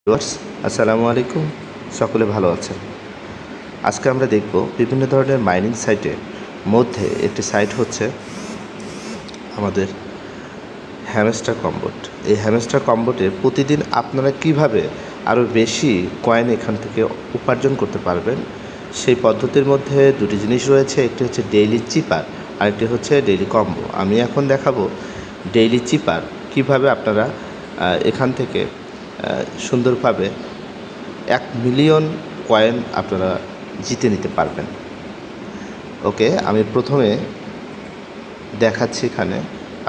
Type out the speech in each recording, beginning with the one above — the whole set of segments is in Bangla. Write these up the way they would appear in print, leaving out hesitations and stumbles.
ভিউয়ার্স আসসালামু আলাইকুম, সকলে ভালো আছেন। আজকে আমরা দেখব বিভিন্ন ধরনের মাইনিং সাইটের মধ্যে একটি সাইট হচ্ছে আমাদের হ্যামস্টার কম্বোট। এই হ্যামস্টার কম্বোটে প্রতিদিন আপনারা কিভাবে আরও বেশি কয়েন এখান থেকে উপার্জন করতে পারবেন সেই পদ্ধতির মধ্যে দুটি জিনিস রয়েছে, একটি হচ্ছে ডেইলি চিপার, আরেকটি হচ্ছে ডেইলি কম্বো। আমি এখন দেখাবো ডেইলি চিপার কিভাবে আপনারা এখান থেকে সুন্দরভাবে 1 মিলিয়ন কয়েন আপনারা জিতে নিতে পারবেন। ওকে, আমি প্রথমে দেখাচ্ছি। এখানে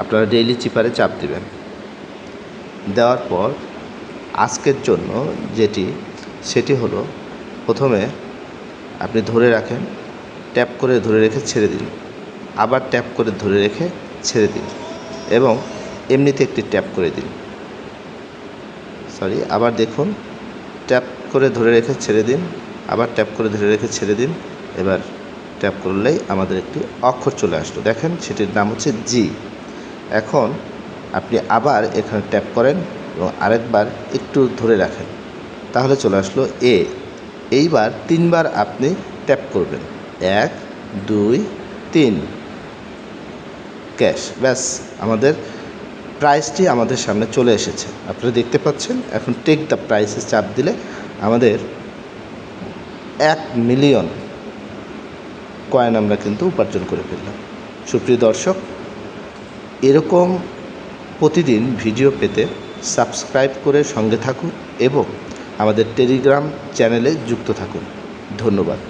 আপনারা ডেইলি চিপারে চাপ দিবেন, দেওয়ার পর আজকের জন্য সেটি হলো প্রথমে আপনি ধরে রাখেন, ট্যাপ করে ধরে রেখে ছেড়ে দিন, আবার ট্যাপ করে ধরে রেখে ছেড়ে দিন এবং এমনিতে একটি ট্যাপ করে দিন। আবার দেখুন, ট্যাপ করে ধরে রেখে ছেড়ে দিন, আবার ট্যাপ করে ধরে রেখে ছেড়ে দিন। এবার ট্যাপ করলেই আমাদের একটি অক্ষর চলে আসলো, দেখেন সেটির নাম হচ্ছে জি। এখন আপনি আবার এখানে ট্যাপ করেন এবং আরেকবার একটু ধরে রাখেন, তাহলে চলে আসলো এ। এইবার 3বার আপনি ট্যাপ করবেন, 1 2 3 ক্যাশ। ব্যাস, আমাদের প্রাইসটি আমাদের সামনে চলে এসেছে, আপনারা দেখতে পাচ্ছেন। এখন টেক দ্য প্রাইসে চাপ দিলে আমাদের 1 মিলিয়ন কয়েন আমরা কিন্তু উপার্জন করে ফেললাম। সুপ্রিয় দর্শক, এরকম প্রতিদিন ভিডিও পেতে সাবস্ক্রাইব করে সঙ্গে থাকুন এবং আমাদের টেলিগ্রাম চ্যানেলে যুক্ত থাকুন। ধন্যবাদ।